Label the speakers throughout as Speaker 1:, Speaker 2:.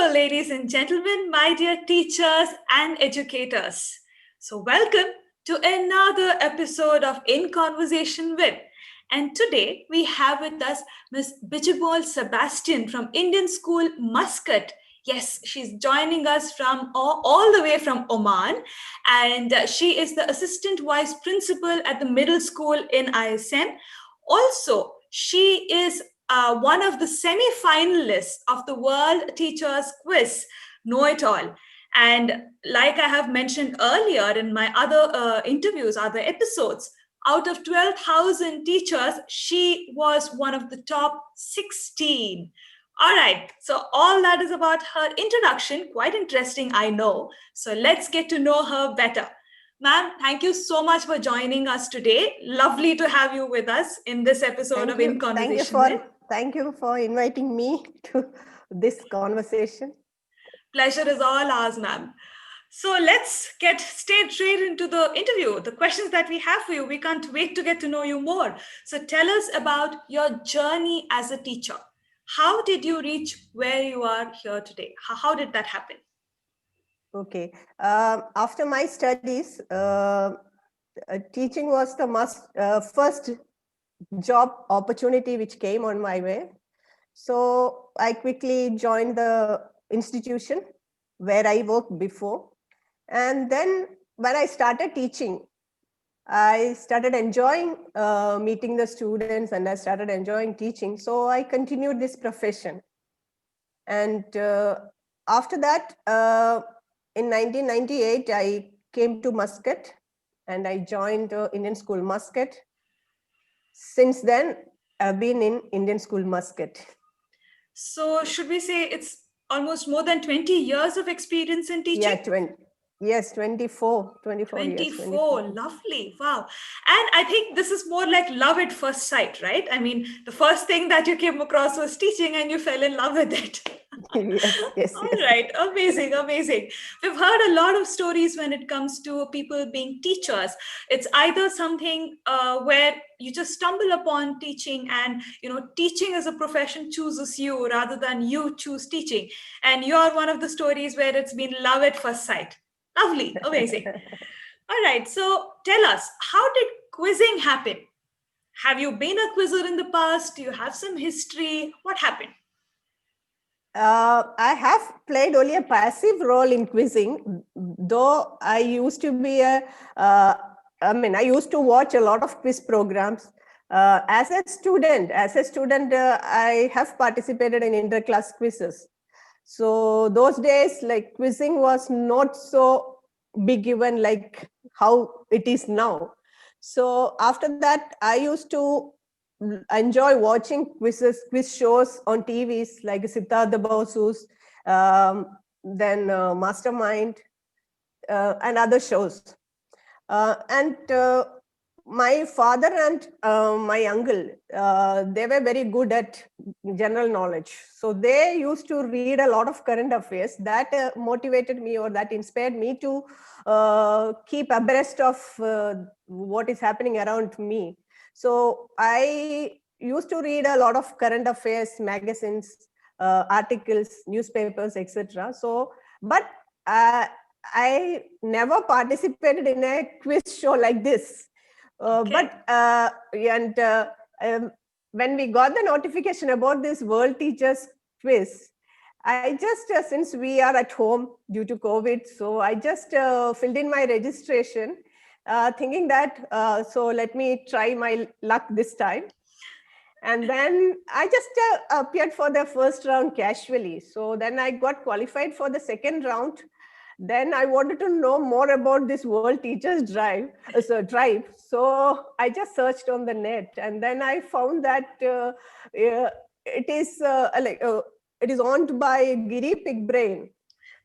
Speaker 1: Hello, ladies and gentlemen, my dear teachers and educators. So, welcome to another episode of In Conversation with. And today we have with us Miss Bijibol Sebastian from Indian School Muscat. Yes, she's joining us from all the way from Oman, and she is the assistant vice principal at the middle school in ISM. Also, she is one of the semi finalists of the World Teachers Quiz, Know It All. And like I have mentioned earlier in my other interviews, other episodes, out of 12,000 teachers, she was one of the top 16. All right, so all that is about her introduction. Quite interesting, I know. So let's get to know her better. Ma'am, thank you so much for joining us today. Lovely to have you with us in this episode of In Conversation with.
Speaker 2: Thank you for inviting me to this conversation.
Speaker 1: Pleasure is all ours, ma'am. So let's get straight into the interview. The questions that we have for you, we can't wait to get to know you more. So tell us about your journey as a teacher. How did you reach where you are here today? How did that happen?
Speaker 2: Okay. After my studies, teaching was the first job opportunity which came on my way. So I quickly joined the institution where I worked before. And then when I started teaching, I started enjoying meeting the students, and I started enjoying teaching. So I continued this profession. And after that, in 1998, I came to Muscat and I joined Indian School Muscat. Since then, I've been in Indian School Muscat.
Speaker 1: So should we say it's almost more than 20 years of experience in teaching?
Speaker 2: Yeah, Yes, 24 years.
Speaker 1: 24, lovely. Wow. And I think this is more like love at first sight, right? I mean, the first thing that you came across was teaching and you fell in love with it.
Speaker 2: Yes.
Speaker 1: All right. Amazing. We've heard a lot of stories when it comes to people being teachers. It's either something where you just stumble upon teaching and, teaching as a profession chooses you rather than you choose teaching. And you're one of the stories where it's been love at first sight. Lovely, amazing. All right, so tell us, how did quizzing happen? Have you been a quizzer in the past? Do you have some history? What happened?
Speaker 2: I have played only a passive role in quizzing, though I used to be I used to watch a lot of quiz programs. As a student, I have participated in inter-class quizzes. So those days, like quizzing was not so big even like how it is now. So after that, I used to enjoy watching quiz shows on TVs like Siddhartha Basu's, then Mastermind, and other shows. And my father and my uncle, they were very good at general knowledge. So they used to read a lot of current affairs. That motivated me, or that inspired me to keep abreast of what is happening around me. So I used to read a lot of current affairs, magazines, articles, newspapers, etc. So, but I never participated in a quiz show like this.
Speaker 1: Okay.
Speaker 2: When we got the notification about this World Teachers Quiz, I just, since we are at home due to COVID, so I just filled in my registration, thinking that, so let me try my luck this time. And then I just appeared for the first round casually. So then I got qualified for the second round. Then I wanted to know more about this World Teachers Drive. So I just searched on the net, and then I found that it is owned by Giri Pigbrain,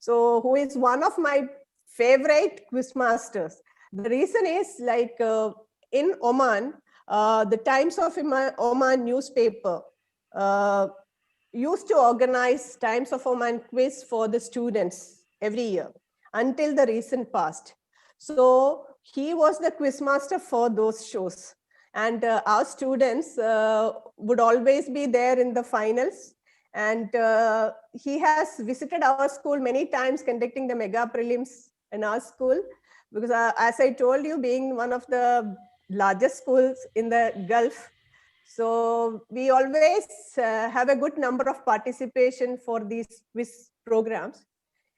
Speaker 2: so who is one of my favorite quizmasters. The reason is in Oman, the Times of Oman newspaper used to organize Times of Oman quiz for the students every year until the recent past. So he was the quizmaster for those shows. And our students would always be there in the finals. And he has visited our school many times, conducting the mega prelims in our school. Because as I told you, being one of the largest schools in the Gulf, so we always have a good number of participation for these quiz programs.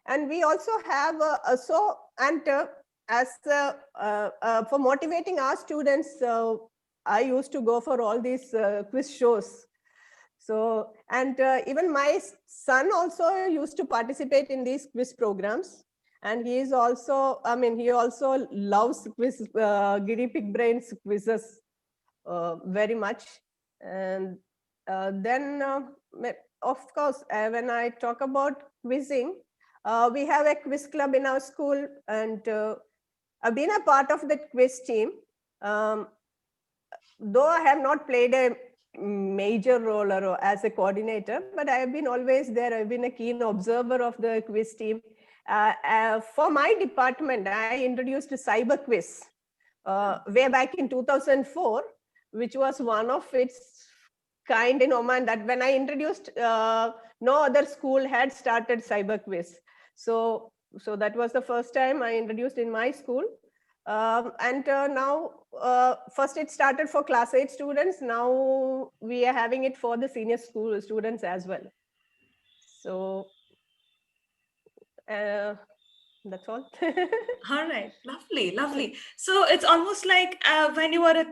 Speaker 2: And we also have as for motivating our students, I used to go for all these quiz shows. So, and even my son also used to participate in these quiz programs. And he is also, I mean, he also loves quiz, guinea pig brains quizzes very much. And then, of course, when I talk about quizzing, we have a quiz club in our school, and I've been a part of that quiz team. Though I have not played a major role or as a coordinator, but I have been always there. I've been a keen observer of the quiz team. For my department, I introduced a cyber quiz way back in 2004, which was one of its kind in Oman. That when I introduced, no other school had started cyber quiz. So that was the first time I introduced in my school. And now, first it started for class 8 students. Now we are having it for the senior school students as well. So that's all.
Speaker 1: All right, lovely. So it's almost like when you were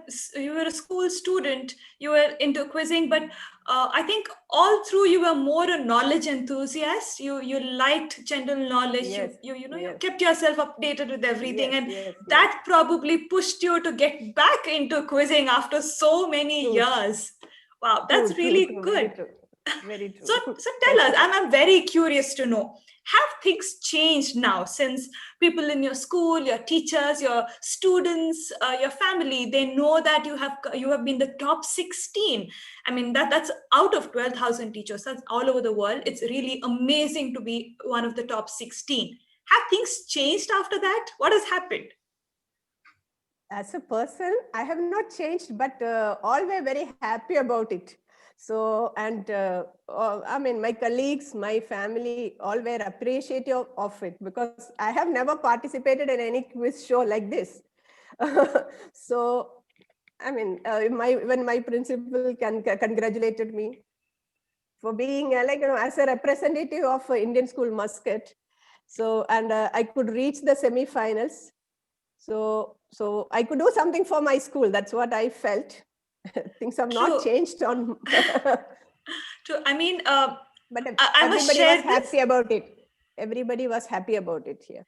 Speaker 1: a school student, you were into quizzing, but I think all through you were more a knowledge enthusiast. You liked general knowledge.
Speaker 2: Yes,
Speaker 1: You kept yourself updated with everything,
Speaker 2: yes,
Speaker 1: and
Speaker 2: yes,
Speaker 1: that probably pushed you to get back into quizzing after so many
Speaker 2: True.
Speaker 1: years. Wow, that's really good.
Speaker 2: Very true.
Speaker 1: So tell us, I'm very curious to know, have things changed now since people in your school, your teachers, your students, your family, they know that you have been the top 16? I mean, that's out of 12,000 teachers. That's all over the world. It's really amazing to be one of the top 16. Have things changed after that? What has happened?
Speaker 2: As a person, I have not changed, but all were very happy about it. So, and I mean, my colleagues, my family, all were appreciative of it, because I have never participated in any quiz show like this. So, I mean, when my principal congratulated me for being as a representative of Indian School Muscat. So, and I could reach the semi-finals. So I could do something for my school. That's what I felt. Things have not changed on.
Speaker 1: True. I mean,
Speaker 2: but everybody was happy about it. Everybody was happy about it here.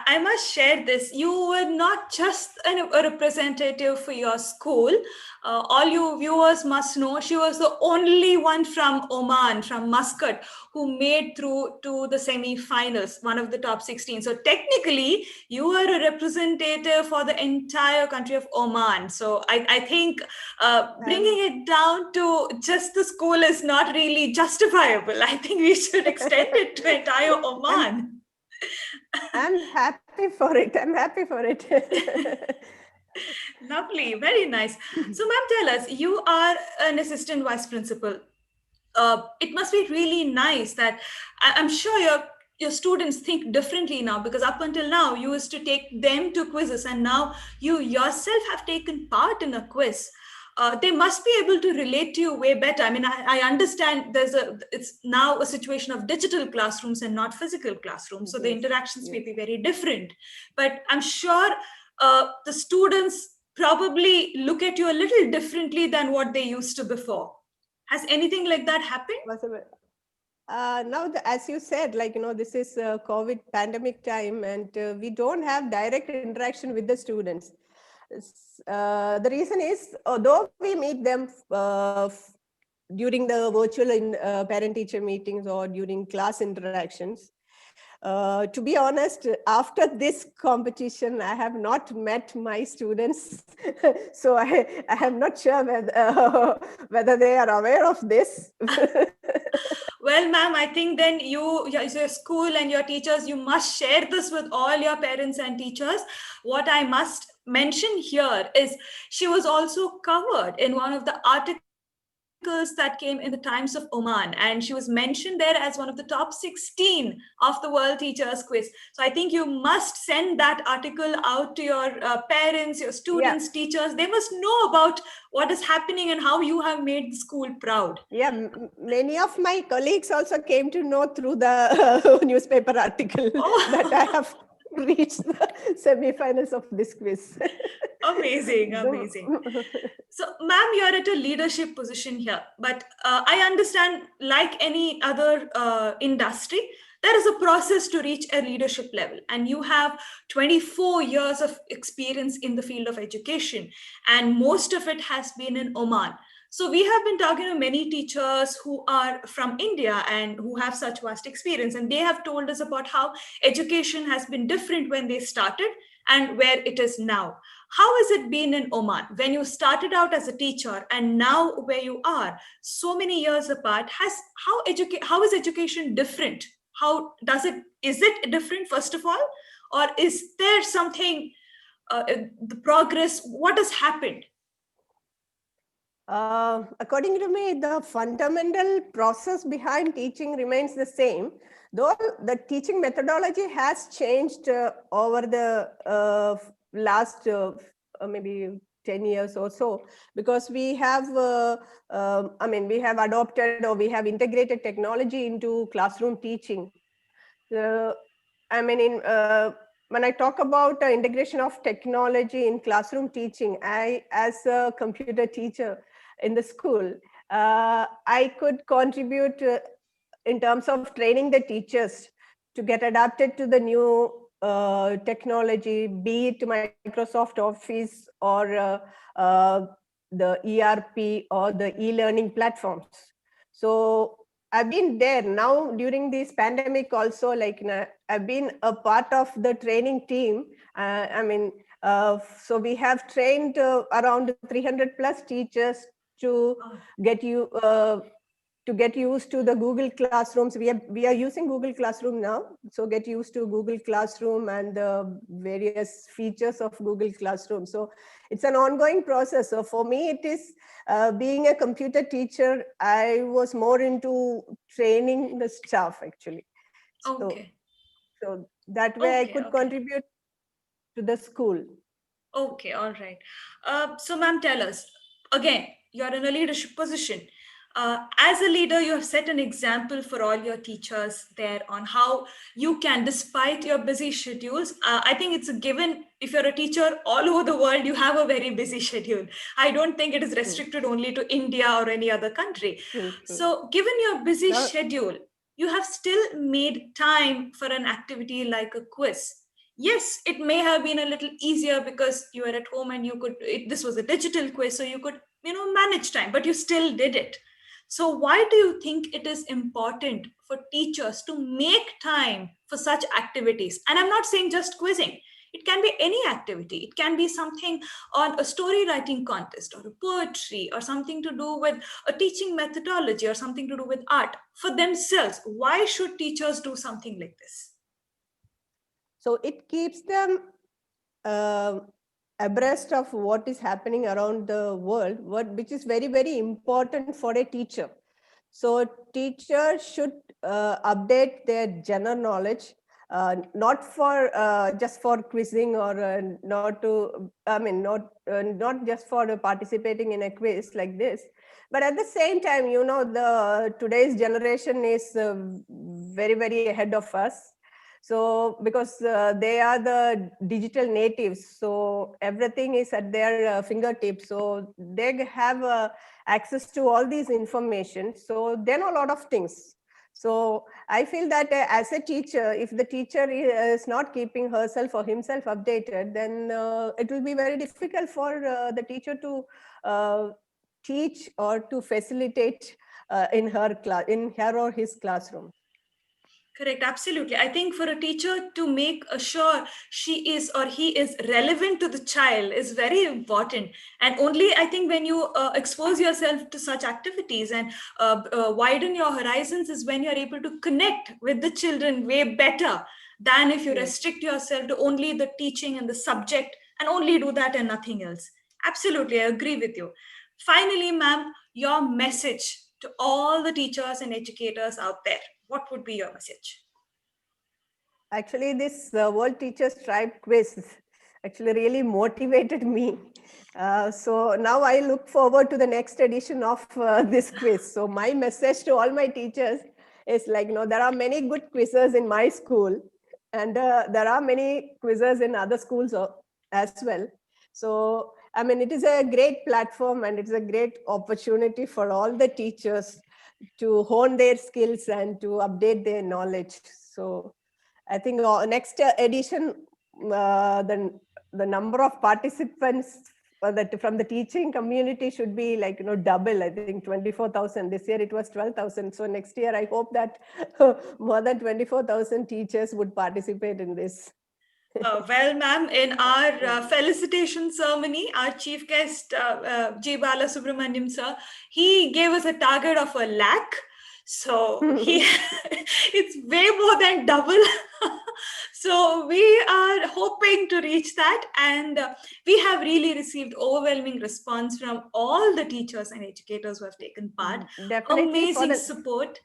Speaker 1: I must share this. You were not just a representative for your school. All you viewers must know, she was the only one from Oman, from Muscat, who made through to the semi-finals, one of the top 16. So technically, you were a representative for the entire country of Oman. So I think bringing it down to just the school is not really justifiable. I think we should extend it to entire Oman.
Speaker 2: I'm happy for it.
Speaker 1: Lovely, very nice. So, ma'am, tell us, you are an assistant vice principal. It must be really nice that I'm sure your students think differently now, because up until now you used to take them to quizzes, and now you yourself have taken part in a quiz. They must be able to relate to you way better. I mean, I understand it's now a situation of digital classrooms and not physical classrooms. So the interactions may be very different, but I'm sure the students probably look at you a little differently than what they used to before. Has anything like that happened?
Speaker 2: Now, as you said, this is COVID pandemic time, and we don't have direct interaction with the students. The reason is, although we meet them during the virtual parent-teacher meetings or during class interactions, to be honest, after this competition, I have not met my students. So I am not sure whether they are aware of this.
Speaker 1: Well, ma'am, I think then your school and your teachers, you must share this with all your parents and teachers. What I must mention here is she was also covered in one of the articles articles that came in the Times of Oman, and she was mentioned there as one of the top 16 of the World Teachers Quiz. So I think you must send that article out to your parents, your students, teachers. They must know about what is happening and how you have made the school proud.
Speaker 2: Yeah, many of my colleagues also came to know through the newspaper article that I have reached the semi-finals of this quiz.
Speaker 1: Amazing. So, ma'am, you're at a leadership position here, but I understand, like any other industry, there is a process to reach a leadership level, and you have 24 years of experience in the field of education, and most of it has been in Oman. So we have been talking to many teachers who are from India and who have such vast experience, and they have told us about how education has been different when they started and where it is now. How has it been in Oman when you started out as a teacher and now where you are, so many years apart? How is education different? Is it different, first of all, or is there something, the progress? What has happened?
Speaker 2: According to me, the fundamental process behind teaching remains the same, though the teaching methodology has changed over the last maybe 10 years or so, because we have, we have adopted or we have integrated technology into classroom teaching. When I talk about integration of technology in classroom teaching, as a computer teacher in the school, I could contribute in terms of training the teachers to get adapted to the new technology, be it Microsoft Office or the ERP or the e-learning platforms. So I've been there now during this pandemic also, I've been a part of the training team. So we have trained around 300 plus teachers to get used to the Google Classrooms. We are using Google Classroom now, so get used to Google Classroom and the various features of Google Classroom. So it's an ongoing process. So for me, it is being a computer teacher, I was more into training the staff actually.
Speaker 1: Okay.
Speaker 2: So that way I could contribute to the school.
Speaker 1: Okay, all right. So ma'am, tell us, again, you're in a leadership position. As a leader, you have set an example for all your teachers there on how you can, despite your busy schedules, I think it's a given. If you're a teacher all over the world, you have a very busy schedule. I don't think it is restricted only to India or any other country.
Speaker 2: True.
Speaker 1: So given your busy schedule, you have still made time for an activity like a quiz. Yes, it may have been a little easier because you were at home and this was a digital quiz, so you could, manage time, but you still did it. So why do you think it is important for teachers to make time for such activities? And I'm not saying just quizzing. It can be any activity. It can be something on a story writing contest or a poetry or something to do with a teaching methodology or something to do with art for themselves. Why should teachers do something like this?
Speaker 2: So it keeps them abreast of what is happening around the world, which is very, very important for a teacher. So teachers should update their general knowledge, not for just for quizzing or not just for participating in a quiz like this. But at the same time, today's generation is very, very ahead of us. So because they are the digital natives, so everything is at their fingertips. So they have access to all these information. So they know a lot of things. So I feel that as a teacher, if the teacher is not keeping herself or himself updated, then it will be very difficult for the teacher to teach or to facilitate in her or his classroom.
Speaker 1: Correct, absolutely. I think for a teacher to make sure she is or he is relevant to the child is very important. And only I think when you expose yourself to such activities and widen your horizons is when you're able to connect with the children way better than if you restrict yourself to only the teaching and the subject and only do that and nothing else. Absolutely, I agree with you. Finally, ma'am, your message to all the teachers and educators out there, what would be your message?
Speaker 2: Actually, this World Teachers Tribe quiz actually really motivated me. So now I look forward to the next edition of this quiz. So my message to all my teachers is like, there are many good quizzes in my school, and there are many quizzes in other schools as well. So, I mean, it is a great platform and it's a great opportunity for all the teachers to hone their skills and to update their knowledge. So I think next edition, the number of participants that from the teaching community should be like double. I think 24,000. This year it was 12,000. So next year I hope that more than 24,000 teachers would participate in this.
Speaker 1: Well, ma'am, in our felicitation ceremony, our chief guest, J. Bala Subramaniam sir, he gave us a target of 1 lakh. So it's way more than double. So we are hoping to reach that. And we have really received overwhelming response from all the teachers and educators who have taken part.
Speaker 2: Definitely
Speaker 1: amazing support.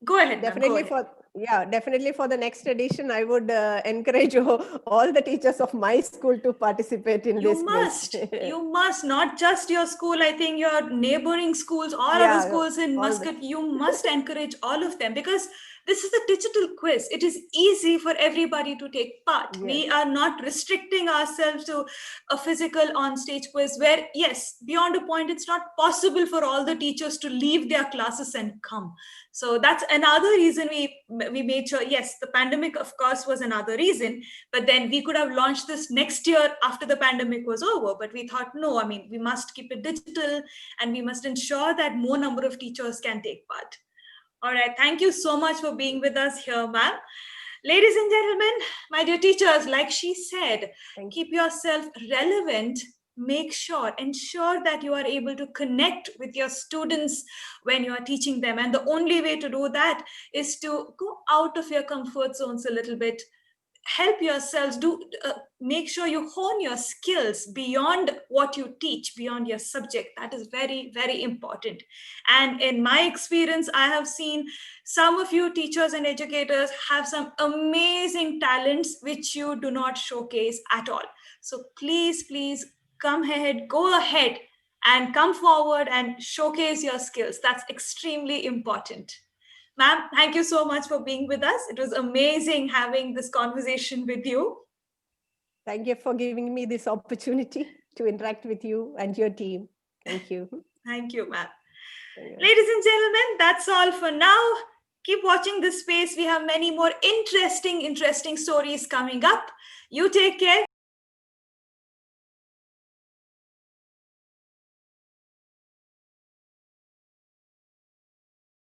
Speaker 1: Go ahead,
Speaker 2: definitely
Speaker 1: ma'am. Go ahead.
Speaker 2: Definitely for the next edition, I would encourage all the teachers of my school to participate in this.
Speaker 1: You must, not just your school. I think your neighboring schools, all other schools in Muscat, you must encourage all of them, because this is a digital quiz. It is easy for everybody to take part. Yes. We are not restricting ourselves to a physical on-stage quiz where, yes, beyond a point, it's not possible for all the teachers to leave their classes and come. So that's another reason we made sure, yes, the pandemic, of course, was another reason, but then we could have launched this next year after the pandemic was over. But we thought, no, I mean, we must keep it digital and we must ensure that more number of teachers can take part. All right. Thank you so much for being with us here, ma'am. Ladies and gentlemen, my dear teachers, like she said, keep yourself relevant. Ensure that you are able to connect with your students when you are teaching them. And the only way to do that is to go out of your comfort zones a little bit. Help yourselves, make sure you hone your skills beyond what you teach, beyond your subject. That is very, very important. And in my experience, I have seen some of you teachers and educators have some amazing talents which you do not showcase at all. So please go ahead and come forward and showcase your skills. That's extremely important. Ma'am, thank you so much for being with us. It was amazing having this conversation with you.
Speaker 2: Thank you for giving me this opportunity to interact with you and your team. Thank you.
Speaker 1: Thank you, ma'am. Ladies and gentlemen, that's all for now. Keep watching this space. We have many more interesting stories coming up. You take care.